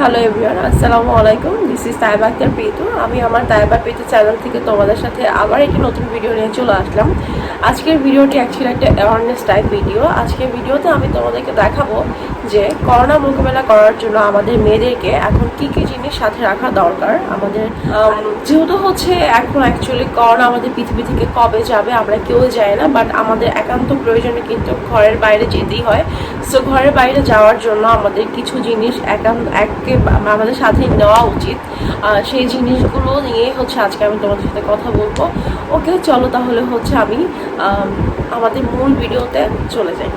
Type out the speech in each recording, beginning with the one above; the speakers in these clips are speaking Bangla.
হ্যালো এভরিওয়ান, আসসালামু আলাইকুম। This is Taiba Akter Pritu. আমি আমার তাইবা প্রীতু চ্যানেল থেকে তোমাদের সাথে আবার একটি নতুন ভিডিও নিয়ে চলে আসলাম। আজকের ভিডিওটি অ্যাকচুয়ালি একটা অ্যাওয়ারনেস টাইপ ভিডিও। আজকের ভিডিওতে আমি তোমাদেরকে দেখাবো যে করোনা মোকাবেলা করার জন্য আমাদের মেয়েদেরকে এখন কী কী জিনিস সাথে রাখা দরকার। আমাদের যেহেতু হচ্ছে এখন অ্যাকচুয়ালি করোনা আমাদের পৃথিবী থেকে কবে যাবে আমরা কেউ যায় না, বাট আমাদের একান্ত প্রয়োজনে কিন্তু ঘরের বাইরে যেতেই হয়। সো ঘরের বাইরে যাওয়ার জন্য আমাদের কিছু জিনিস আমাদের সাথে নেওয়া উচিত। সেই জিনিসগুলো নিয়ে হচ্ছে আজকে আমি তোমাদের সাথে কথা বলবো। ওকে, চলো তাহলে হচ্ছে আমি আমাদের মূল ভিডিওতে চলে যাই।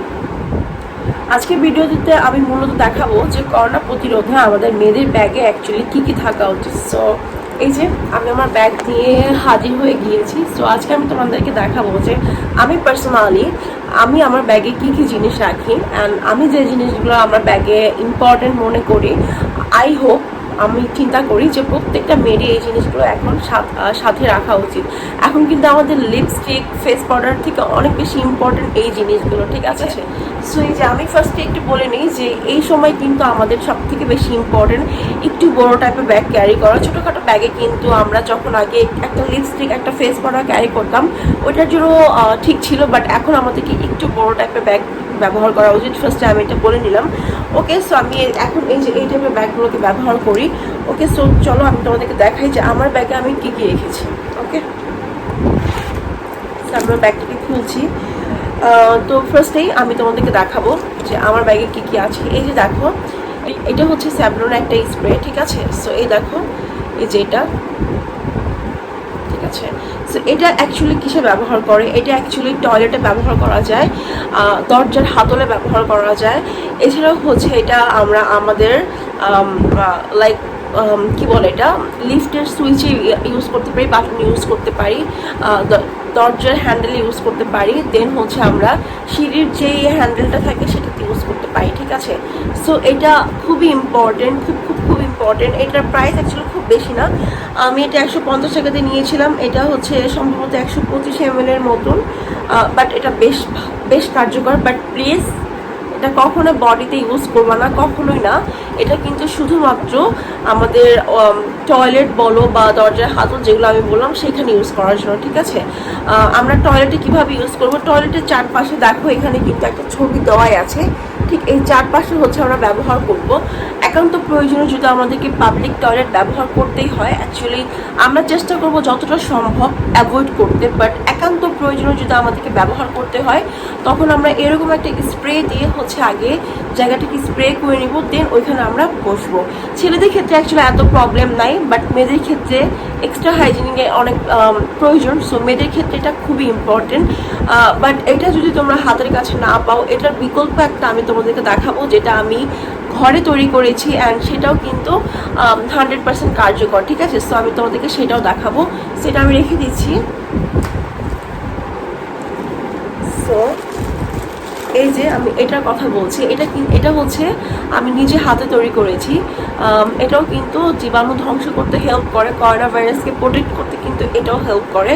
আজকে ভিডিওটিতে আমি মূলত দেখাবো যে করোনা প্রতিরোধে আমাদের মেয়েদের ব্যাগে অ্যাকচুয়ালি কী কী থাকা উচিত। সো এই যে আমি আমার ব্যাগ নিয়ে হাজির হয়ে গিয়েছি। সো আজকে আমি তোমাদেরকে দেখাবো যে আমি পার্সোনালি আমার ব্যাগে কী কী জিনিস রাখি, অ্যান্ড আমি যে জিনিসগুলো আমার ব্যাগে ইম্পর্টেন্ট মনে করি, আই হোপ আমি চিন্তা করি যে প্রত্যেকটা মেয়েরই এই জিনিসগুলো এখন সাথে রাখা উচিত। এখন কিন্তু আমাদের লিপস্টিক, ফেস পাউডার থেকে অনেক বেশি ইম্পর্টেন্ট এই জিনিসগুলো, ঠিক আছে? সো এই যে আমি ফার্স্টে একটু বলে নিই যে এই সময় কিন্তু আমাদের সব থেকে বেশি ইম্পর্টেন্ট একটু বড় টাইপের ব্যাগ ক্যারি করা। ছোটোখাটো ব্যাগে কিন্তু আমরা যখন আগে একটা লিপস্টিক, একটা ফেস পাউডার ক্যারি করতাম ওইটার জন্য ঠিক ছিল, বাট এখন আমাদেরকে একটু বড় টাইপের ব্যাগ ব্যবহার করা উচিত। ফার্স্টে আমি এটা বলে নিলাম। ওকে, সো আমি এখন এই যে এই টাইপের ব্যাগগুলোকে ব্যবহার করি। ওকে, সো চলো আমি তোমাদেরকে দেখাই যে আমার ব্যাগে আমি কী কী রেখেছি। ওকে, আমরা ব্যাগটাকে খুলছি। তো ফার্স্টেই আমি তোমাদেরকে দেখাবো যে আমার ব্যাগে কী কী আছে। এই যে দেখো, এটা হচ্ছে স্যাভলনের একটা স্প্রে, ঠিক আছে? সো এই দেখো, এই যে এটা, ঠিক আছে? সো এটা অ্যাকচুয়ালি কিসে ব্যবহার করে? এটা অ্যাকচুয়ালি টয়লেটে ব্যবহার করা যায়, দরজার হাতলে ব্যবহার করা যায়। এছাড়াও হচ্ছে এটা আমরা আমাদের লাইক কি বলে, এটা লিফটের সুইচে ইউজ করতে পারি, বাটন ইউজ করতে পারি, দরজার হ্যান্ডেল ইউজ করতে পারি, দেন হচ্ছে আমরা সিঁড়ির যে হ্যান্ডেলটা থাকে সেটাতে ইউজ করতে পারি, ঠিক আছে? সো এটা খুবই ইম্পর্টেন্ট, খুব ইম্পর্টেন্ট। এটার প্রাইস অ্যাকচুয়ালি খুব বেশি না। আমি এটা 150 টাকাতে নিয়েছিলাম। এটা হচ্ছে সম্ভবত 125 ml এর মতন, বাট এটা বেশ কার্যকর। বাট প্লিজ এটা কখনো বডিতে ইউজ করবা না, কখনোই না। এটা কিন্তু শুধুমাত্র আমাদের টয়লেট বলো বা দরজার হাতল যেগুলো আমি বললাম সেখানে ইউজ করার জন্য, ঠিক আছে? আমরা টয়লেটে কিভাবে ইউজ করবো, টয়লেটের চারপাশে দেখো এখানে কিন্তু একটা ছবি দেওয়াই আছে, ঠিক এই চারপাশে হচ্ছে আমরা ব্যবহার করব। একান্ত প্রয়োজনে যদি আমাদেরকে পাবলিক টয়লেট ব্যবহার করতেই হয়, অ্যাকচুয়ালি আমরা চেষ্টা করব যতটা সম্ভব অ্যাভয়েড করতে, বাট একান্ত প্রয়োজনে যদি আমাদেরকে ব্যবহার করতে হয় তখন আমরা এরকম একটা স্প্রে দিয়ে হচ্ছে আগে জায়গাটাকে স্প্রে করে নিব, দেন ওইখানে আমরা বসবো। ছেলেদের ক্ষেত্রে অ্যাকচুয়ালি এত প্রবলেম নাই, বাট মেয়েদের ক্ষেত্রে এক্সট্রা হাইজিনিকের অনেক প্রয়োজন। সো মেয়েদের ক্ষেত্রে এটা খুবই ইম্পর্টেন্ট। বাট এটা যদি তোমরা হাতের কাছে না পাও, এটার বিকল্প একটা আমি তোমাদেরকে দেখাবো যেটা আমি ঘরে তৈরি করেছি, অ্যান্ড সেটাও কিন্তু 100% কার্যকর, ঠিক আছে? সো আমি তোমাদেরকে সেটাও দেখাবো, সেটা আমি রেখে দিচ্ছি। সো এই যে আমি এটার কথা বলছি, এটা হচ্ছে আমি নিজে হাতে তৈরি করেছি। এটাও কিন্তু জীবাণু ধ্বংস করতে হেল্প করে, করোনা ভাইরাসকে প্রোটেক্ট করতে কিন্তু এটাও হেল্প করে।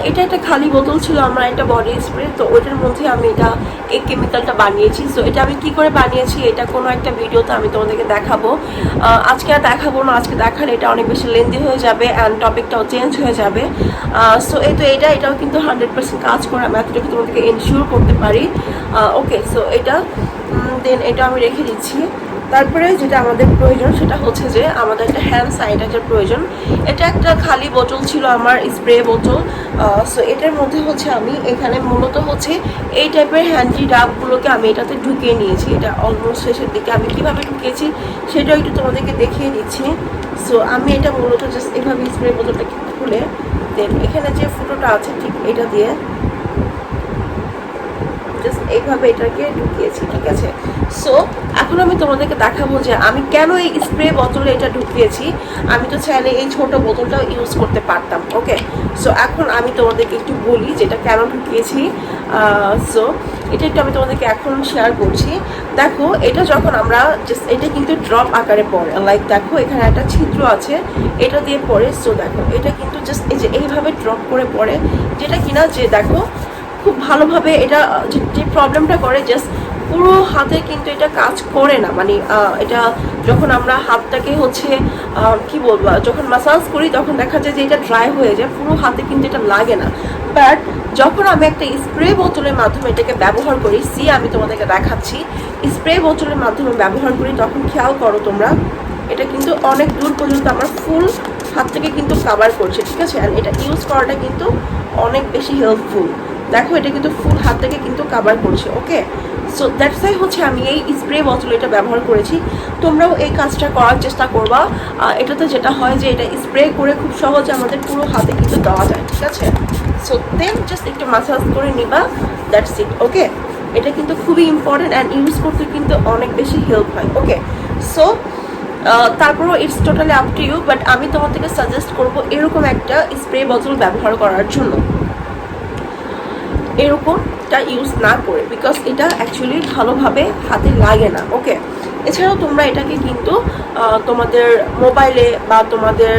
এটা একটা খালি বোতল ছিল আমার একটা বডি স্প্রে, তো ওইটার মধ্যে আমি এই কেমিক্যালটা বানিয়েছি। সো এটা আমি কি করে বানিয়েছি এটা কোনো একটা ভিডিওতে আমি তোমাদেরকে দেখাবো। আজকে আর দেখাবো না, আজকে দেখালে এটা অনেক বেশি লেন্দি হয়ে যাবে অ্যান্ড টপিকটাও চেঞ্জ হয়ে যাবে। সো এই তো এটাও কিন্তু 100% কাজ করে, আমি এতটুকু তোমাদেরকে এনশিওর করতে পারি। ওকে, সো এটা দেন এটা আমি রেখে দিচ্ছি। তারপরে যেটা আমাদের প্রয়োজন সেটা হচ্ছে যে আমাদের একটা হ্যান্ড স্যানিটাইজার প্রয়োজন। এটা একটা খালি বোতল ছিল আমার, স্প্রে বোতল। সো এটার মধ্যে হচ্ছে আমি এখানে মূলত হচ্ছে এই টাইপের হ্যান্ডি ডাবগুলোকে আমি এটাতে ঢুকিয়ে নিয়েছি। এটা অলমোস্ট শেষের দিকে আমি কীভাবে ঢুকিয়েছি সেটাও একটু তোমাদেরকে দেখিয়ে দিচ্ছি। সো আমি এটা মূলত জাস্ট এভাবে স্প্রে বোতলটাকে খুলে দেন এখানে যে ফুটোটা আছে ঠিক এটা দিয়ে জাস্ট এইভাবে এটাকে ঢুকিয়েছি, ঠিক আছে? সো এখন আমি তোমাদেরকে দেখাবো যে আমি কেন এই স্প্রে বোতলে এটা ঢুকিয়েছি। আমি তো চাইলে এই ছোট বোতলটাও ইউজ করতে পারতাম। ওকে, সো এখন আমি তোমাদেরকে একটু বলি যেটা কেন ঢুকিয়েছি। সো এটা একটু আমি তোমাদেরকে এখন শেয়ার করছি। দেখো, এটা যখন আমরা জাস্ট এটা কিন্তু ড্রপ আকারে পড়ে, লাইক দেখো এখানে একটা ছিদ্র আছে, এটা দিয়ে পড়ে। সো দেখো এটা কিন্তু জাস্ট এই যে এইভাবে ড্রপ করে পড়ে, যেটা কিনা যে দেখো খুব ভালোভাবে এটা যে প্রবলেমটা করে জাস্ট পুরো হাতে কিন্তু এটা কাজ করে না, মানে এটা যখন আমরা হাতটাকে হচ্ছে কি বলবো, যখন মাসাজ করি তখন দেখা যায় যে এটা ড্রাই হয়ে যায়, পুরো হাতে কিন্তু এটা লাগে না। বাট যখন আমি একটা স্প্রে বোতলের মাধ্যমে এটাকে ব্যবহার করি, আমি তোমাদেরকে দেখাচ্ছি, স্প্রে বোতলের মাধ্যমে ব্যবহার করি, তখন খেয়াল করো তোমরা, এটা কিন্তু অনেক দূর পর্যন্ত আমার ফুল হাত থেকে কিন্তু কাভার করছে, ঠিক আছে। আর এটা ইউজ করাটা কিন্তু অনেক বেশি হেল্পফুল। দেখো এটা কিন্তু ফুল হাত থেকে কিন্তু কাভার করছে। ওকে, সো দ্যাটস ওয়াই হচ্ছে আমি এই স্প্রে বোতল এটা ব্যবহার করেছি। তোমরাও এই কাজটা করার চেষ্টা করবা। এটাতে যেটা হয় যে এটা স্প্রে করে খুব সহজে আমাদের পুরো হাতে কিন্তু দেওয়া যায়, ঠিক আছে। সো দেন জাস্ট একটু মাসাজ করে নিবা, দ্যাটস ইট। ওকে, এটা কিন্তু খুবই ইম্পর্টেন্ট অ্যান্ড ইউজ করতে কিন্তু অনেক বেশি হেল্প হয়। ওকে, সো তারপরও it's totally up to you, but আমি তোমাদেরকে সাজেস্ট করবো এরকম একটা স্প্রে বোতল ব্যবহার করার জন্য, এরকমটা ইউজ না করে, বিকজ এটা অ্যাকচুয়ালি ভালোভাবে হাতে লাগে না। ওকে, এছাড়াও তোমরা এটাকে কিন্তু তোমাদের মোবাইলে বা তোমাদের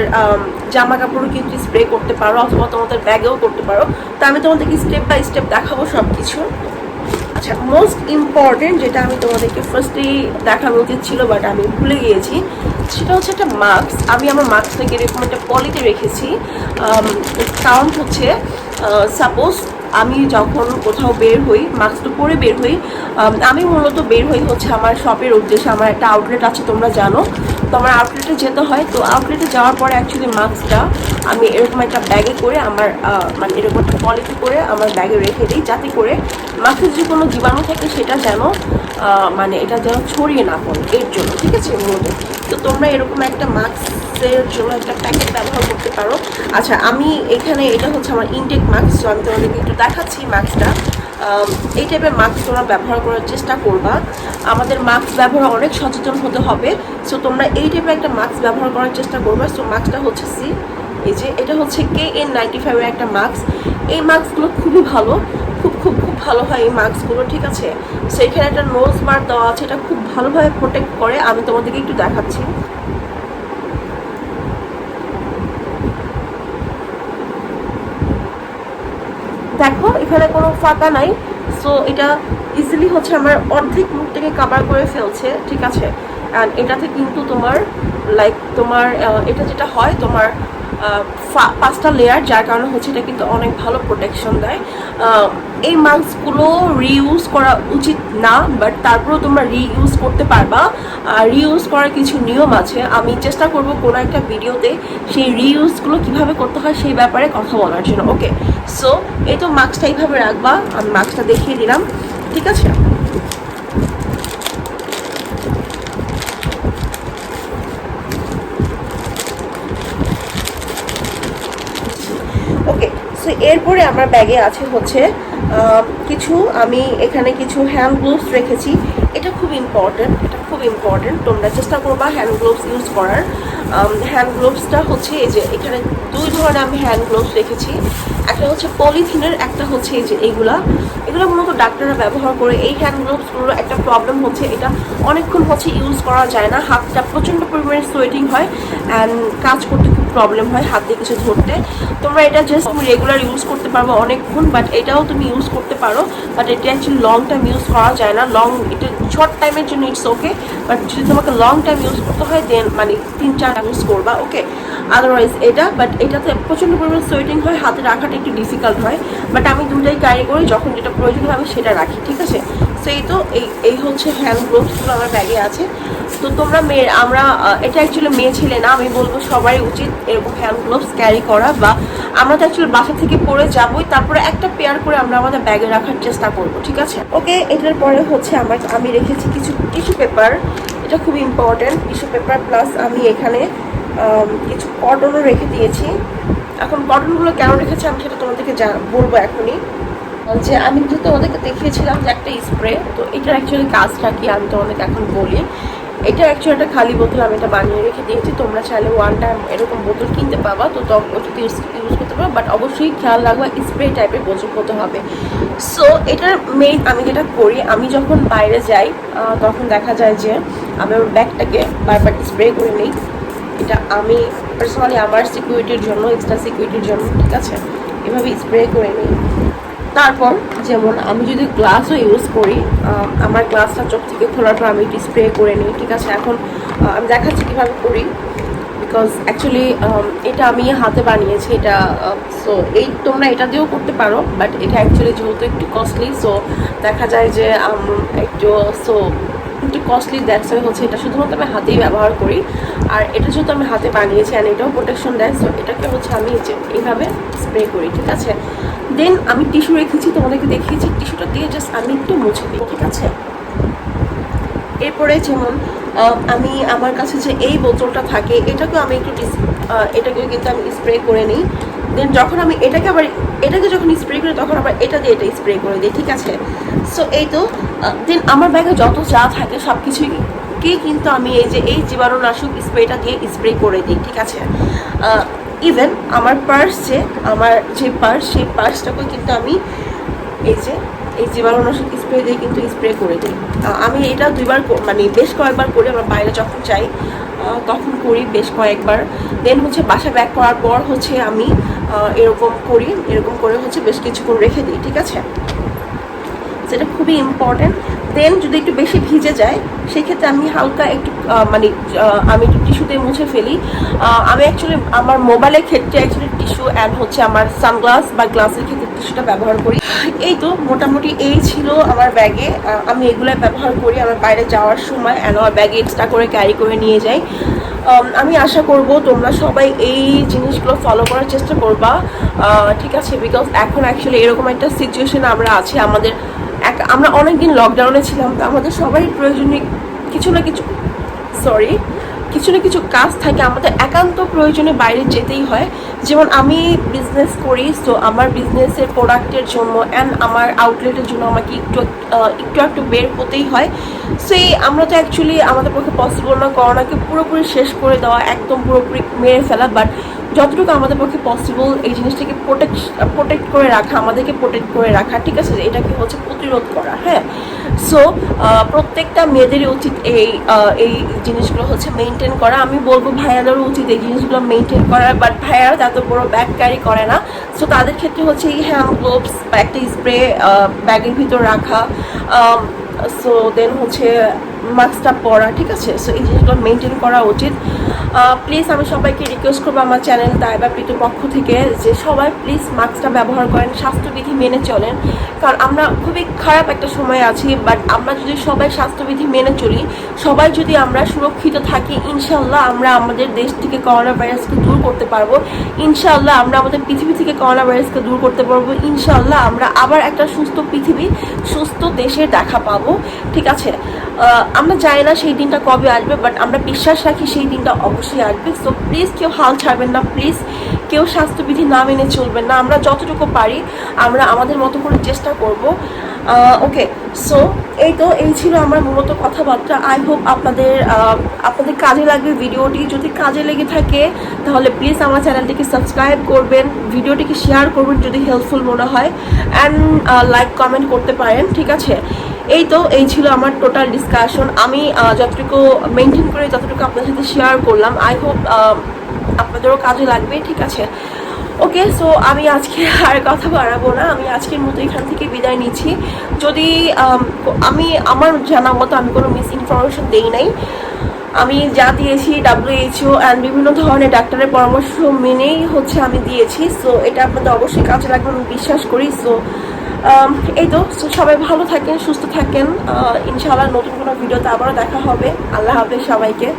জামা কাপড়ও কিন্তু স্প্রে করতে পারো, অথবা তোমাদের ব্যাগেও করতে পারো। তো আমি তোমাদেরকে স্টেপ বাই স্টেপ দেখাবো সব কিছু। আচ্ছা, মোস্ট ইম্পর্টেন্ট যেটা আমি তোমাদেরকে ফার্স্টেই দেখানো উচিত ছিল বাট আমি ভুলে গিয়েছি, সেটা হচ্ছে একটা মাস্ক। আমি আমার মাস্কটাকে এরকম একটা পলিতে রেখেছি, কারণ হচ্ছে সাপোজ আমি যখন কোথাও বের হই, মাস্কটা পরে বের হই, আমি মূলত বের হই হচ্ছে আমার শপের উদ্দেশ্যে। আমার একটা আউটলেট আছে, তোমরা জানো, তো আমার আউটলেটে যেতে হয়। তো আউটলেটে যাওয়ার পরে অ্যাকচুয়ালি মাস্কটা আমি এরকম একটা ব্যাগে করে আমার মানে এরকম একটা পলিথি করে আমার ব্যাগে রেখে দিই, যাতে করে মাস্কে যদি কোনো জীবাণু থাকে সেটা যেন মানে এটা যেন ছড়িয়ে না পড়ে, এর জন্য, ঠিক আছে মূলত। তো তোমরা এরকম একটা মাস্কের জন্য একটা প্যাকেট ব্যবহার করতে পারো। আচ্ছা, আমি এখানে এটা হচ্ছে আমার ইনটেক মাস্ক, তো আমি তোমাদেরকে একটু দেখাচ্ছি মাস্কটা। এই টাইপের মাস্ক তোমরা ব্যবহার করার চেষ্টা করবা। আমাদের মাস্ক ব্যবহার অনেক সচেতন হতে হবে। সো তোমরা এই টাইপের একটা মাস্ক ব্যবহার করার চেষ্টা করবা। সো মাস্কটা হচ্ছে এই যে এটা হচ্ছে KN95 এর একটা মাস্ক। এই মাস্কগুলো খুবই ভালো, খুব খুব খুব ভালো হয় এই মাস্কগুলো, ঠিক আছে। সো এখানে একটা নোজ মার্ক দেওয়া আছে, এটা খুব ভালোভাবে প্রোটেক্ট করে। আমি তোমাদেরকে একটু দেখাচ্ছি। দেখো এখানে কোনো ফাঁকা নাই। সো এটা ইজিলি হচ্ছে আমার অর্ধেক মুখটাকে কাভার করে ফেলছে, ঠিক আছে। অ্যান্ড এটাতে কিন্তু তোমার লাইক তোমার এটা যেটা হয় তোমার 5টা লেয়ার, যার কারণে হচ্ছে এটা কিন্তু অনেক ভালো প্রোটেকশন দেয়। এই মাস্কগুলো রিইউজ করা উচিত না, বাট তারপরেও তোমরা রিইউজ করতে পারবা। রিইউজ করার কিছু নিয়ম আছে, আমি চেষ্টা করব কোনো একটা ভিডিওতে সেই রিইউজগুলো কীভাবে করতে হয় সেই ব্যাপারে কথা বলার জন্য। ওকে, সো এই তো মাস্কটা এইভাবে রাখবা, আমি মাস্কটা দেখিয়ে দিলাম, ঠিক আছে। ওকে, সো এরপরে আমার ব্যাগে আছে হচ্ছে কিছু, আমি এখানে কিছু হ্যান্ড গ্লোভস রেখেছি। এটা খুব ইম্পর্টেন্ট, এটা খুব ইম্পর্টেন্ট, তোমরা চেষ্টা করবা হ্যান্ড গ্লোভস ইউজ করার। হ্যান্ড গ্লোভসটা হচ্ছে এই যে এখানে 2 ধরনের আমি হ্যান্ড গ্লোভস রেখেছি। একটা হচ্ছে পলিথিনের, একটা হচ্ছে এই যে এগুলো মূলত ডাক্তাররা ব্যবহার করে। এই হ্যান্ড গ্লোভসগুলোর একটা প্রবলেম হচ্ছে এটা অনেকক্ষণ হচ্ছে ইউজ করা যায় না, হাতটা প্রচণ্ড পরিমাণে সোয়েটিং হয় অ্যান্ড কাজ করতে খুব প্রবলেম হয় হাত দিয়ে কিছু ধরতে। তোমরা এটা জাস্ট তুমি রেগুলার ইউজ করতে পারবো অনেকক্ষণ, বাট এটাও তুমি ইউজ করতে পারো, বাট এটা অ্যাকচুয়ালি লং টাইম ইউজ করা যায় না। এটা শর্ট টাইমের জন্য ইটস ওকে, বাট যদি তোমাকে লং টাইম ইউজ করতে হয় দেন মানে 3-4 ইউজ করবা। ওকে, আদারওয়াইজ এটা, বাট এটাতে প্রচণ্ড পরিমাণে সোয়েটিং হয়, হাতে রাখাটা একটু ডিফিকাল্ট হয়, বাট আমি দুটাই ক্যারি করি, যখন যেটা প্রয়োজন হয় আমি সেটা রাখি, ঠিক আছে। সেই তো এই হচ্ছে হ্যান্ড গ্লোভসগুলো আমার ব্যাগে আছে। তো তোমরা আমরা এটা অ্যাকচুয়ালি মেয়ে ছেলে না, আমি বলবো সবাই উচিত এরকম হ্যান্ড গ্লোভস ক্যারি করা, বা আমরা তো অ্যাকচুয়ালি বাসা থেকে পরে যাবোই, তারপরে একটা পেয়ার করে আমরা আমাদের ব্যাগে রাখার চেষ্টা করবো, ঠিক আছে। ওকে, এটার পরে হচ্ছে আমি রেখেছি কিছু টিস্যু পেপার। এটা খুব ইম্পর্টেন্ট, টিস্যু পেপার প্লাস আমি এখানে কিছু কটনও রেখে দিয়েছি। এখন কটনগুলো কেন রেখেছি আমি সেটা তোমাদেরকে বলবো এখনই। যে আমি তো তোমাদেরকে দেখিয়েছিলাম যে একটা স্প্রে, তো এটার অ্যাকচুয়ালি কাজটা কি আমি তোমাদেরকে এখন বলি। এটা অ্যাকচুয়ালি একটা খালি বোতল আমি এটা বানিয়ে রেখে দিয়েছি, তোমরা চাইলে 1 টাইম এরকম বোতল কিনতে পাবা, তো ওটাতে ইউজ করতে পারো, বাট অবশ্যই খেয়াল রাখবা স্প্রে টাইপের বোতল হতে হবে। সো এটার মেইন আমি যেটা করি, আমি যখন বাইরে যাই তখন দেখা যায় যে আমি আমার ব্যাগটাকে বারবার স্প্রে করে নিই। এটা আমি পার্সোনালি আমার সিকিউরিটির জন্য, এক্সট্রা সিকিউরিটির জন্য, ঠিক আছে, এভাবে স্প্রে করে নিই। তারপর যেমন আমি যদি গ্লাসও ইউজ করি, আমার গ্লাসটা চোখ থেকে খোলার পর আমি একটু স্প্রে করে নিই, ঠিক আছে। এখন আমি দেখাচ্ছি কীভাবে করি, বিকজ অ্যাকচুয়ালি এটা আমি হাতে বানিয়েছি এটা। সো এই তোমরা এটা দিয়েও করতে পারো, বাট এটা অ্যাকচুয়ালি যেহেতু একটু কস্টলি, সো দেখা যায় যে একটু একটু কস্টলি, দ্যাটস হচ্ছে এটা শুধুমাত্র আমি হাতেই ব্যবহার করি। আর এটা যেহেতু আমি হাতে বানিয়েছি অ্যান্ড এটাও প্রোটেকশন দেয়, সো এটাকে হচ্ছে আমি এইভাবে স্প্রে করি, ঠিক আছে। দেন আমি টিস্যু রেখেছি, তোমাদেরকে দেখিয়েছি, টিস্যুটা দিয়ে জাস্ট আমি একটু মুছে দিই, ঠিক আছে। এরপরে যেমন আমি আমার কাছে যে এই বোতলটা থাকে এটাকেও আমি একটু এটাকেও কিন্তু আমি স্প্রে করে নিই। দেন যখন আমি এটাকে যখন স্প্রে করি তখন আবার এটা দিয়ে এটা স্প্রে করে দিই, ঠিক আছে। সো এই তো দেন আমার ব্যাগে যত যা থাকে সব কিছুকেই কিন্তু আমি এই জীবাণুনাশক স্প্রেটা দিয়ে স্প্রে করে দিই, ঠিক আছে। ইভেন আমার যে পার্স সেই পার্সটাকেও কিন্তু আমি এই জীবাণুনাশক স্প্রে দিয়ে কিন্তু স্প্রে করে দিই। আমি এটা বেশ কয়েকবার করি, আমার বাইরে যখন যাই তখন করি বেশ কয়েকবার। দেন হচ্ছে বাসা ব্যাক করার পর হচ্ছে আমি এরকম করে হচ্ছে বেশ কিছুক্ষণ রেখে দিই, ঠিক আছে। সেটা খুবই ইম্পর্টেন্ট। দেন যদি একটু বেশি ভিজে যায় সেক্ষেত্রে আমি হালকা একটু আমি একটু টিস্যু দিয়ে মুছে ফেলি। আমি অ্যাকচুয়ালি আমার মোবাইলের ক্ষেত্রে অ্যাকচুয়ালি টিস্যু অ্যান্ড হচ্ছে আমার সানগ্লাস বা গ্লাসের ক্ষেত্রে টিস্যুটা ব্যবহার করি। এই তো মোটামুটি এই ছিল আমার ব্যাগে, আমি এগুলাই ব্যবহার করি আমার বাইরে যাওয়ার সময়, অ্যান্ড আমার ব্যাগে এক্সট্রা করে ক্যারি করে নিয়ে যাই। আমি আশা করব তোমরা সবাই এই জিনিসগুলো ফলো করার চেষ্টা করবা, ঠিক আছে। বিকজ এখন অ্যাকচুয়ালি এরকম একটা সিচুয়েশন আমরা আছি, আমরা অনেকদিন লকডাউনে ছিলাম, তো আমাদের সবারই প্রয়োজনীয় কিছু না কিছু কাজ থাকে, আমাদের একান্ত প্রয়োজনে বাইরে যেতেই হয়। যেমন আমি বিজনেস করি, সো আমার বিজনেসের প্রোডাক্টের জন্য অ্যান্ড আমার আউটলেটের জন্য আমাকে একটু বের হতেই হয়। সো আমরা তো অ্যাকচুয়ালি আমাদের পক্ষে পসিবল না করোনাকে পুরোপুরি শেষ করে দেওয়া, একদম পুরোপুরি মেরে ফেলা, বাট যতটুকু আমাদের পক্ষে পসিবল এই জিনিসটাকে প্রোটেক্ট করে রাখা, আমাদেরকে প্রোটেক্ট করে রাখা, ঠিক আছে। এটাকে হচ্ছে প্রতিরোধ করা, হ্যাঁ। সো প্রত্যেকটা মেয়েদেরই উচিত এই জিনিসগুলো হচ্ছে মেনটেন করা। আমি বলবো ভাইয়াদেরও উচিত এই জিনিসগুলো মেনটেন করা, বাট ভাইয়ারা এত বড় ব্যাগ ক্যারি করে না, সো তাদের ক্ষেত্রে হচ্ছে এই হ্যান্ড গ্লোভস বা একটা স্প্রে ব্যাগের ভিতর রাখা, সো দেন হচ্ছে মাস্কটা পরা, ঠিক আছে। সো এই জিনিসগুলো মেনটেন করা উচিত। প্লিজ আমি সবাইকে রিকোয়েস্ট করবো আমার চ্যানেল দায়বা প্রীতুর পক্ষ থেকে যে সবাই প্লিজ মাস্কটা ব্যবহার করেন, স্বাস্থ্যবিধি মেনে চলেন, কারণ আমরা খুবই খারাপ একটা সময় আছি, বাট আমরা যদি সবাই স্বাস্থ্যবিধি মেনে চলি, সবাই যদি আমরা সুরক্ষিত থাকি, ইনশাল্লাহ আমরা আমাদের দেশ থেকে করোনা ভাইরাসকে দূর করতে পারবো। ইনশাল্লাহ আমরা আমাদের পৃথিবী থেকে করোনা ভাইরাসকে দূর করতে পারবো। ইনশাল্লাহ আমরা আবার একটা সুস্থ পৃথিবী, সুস্থ দেশের দেখা পাবো, ঠিক আছে। আমরা জানি না সেই দিনটা কবে আসবে, বাট আমরা বিশ্বাস রাখি সেই দিনটা অবশ্যই আসবে। সো প্লিজ কেউ হাল ছাড়বেন না, প্লিজ কেউ স্বাস্থ্যবিধি না মেনে চলবেন না। আমরা যতটুকু পারি আমরা আমাদের মতো করে চেষ্টা করব। ওকে, সো এই ছিল আমার মূলত কথাবার্তা। আই হোপ আপনাদের কাজে লাগবে ভিডিওটি। যদি কাজে লেগে থাকে তাহলে প্লিজ আমার চ্যানেলটিকে সাবস্ক্রাইব করবেন, ভিডিওটিকে শেয়ার করবেন যদি হেল্পফুল মনে হয়, অ্যান্ড লাইক কমেন্ট করতে পারেন, ঠিক আছে। এই ছিল আমার টোটাল ডিসকাশন। আমি যতটুকু মেনটেন করে ততটুকু আপনাদের সাথে শেয়ার করলাম। আই হোপ আপনাদেরও কাজে লাগবে, ঠিক আছে। ওকে, সো আমি আজকে আর কথা বাড়াবো না, আমি আজকের মতো এখান থেকে বিদায় নিচ্ছি। যদি আমার জানা মতো আমি কোনো মিস ইনফরমেশন দেই নাই, আমি যা দিয়েছি WHO অ্যান্ড বিভিন্ন ধরনের ডাক্তারের পরামর্শ মেনেই হচ্ছে আমি দিয়েছি। সো এটা আপনাদের অবশ্যই কাজে লাগবে আমি বিশ্বাস করি। সো সবাই ভালো থাকেন, সুস্থ থাকেন, ইনশাআল্লাহ নতুন কোনো ভিডিওতে আবারও দেখা হবে। আল্লাহ হাফেজ সবাইকে।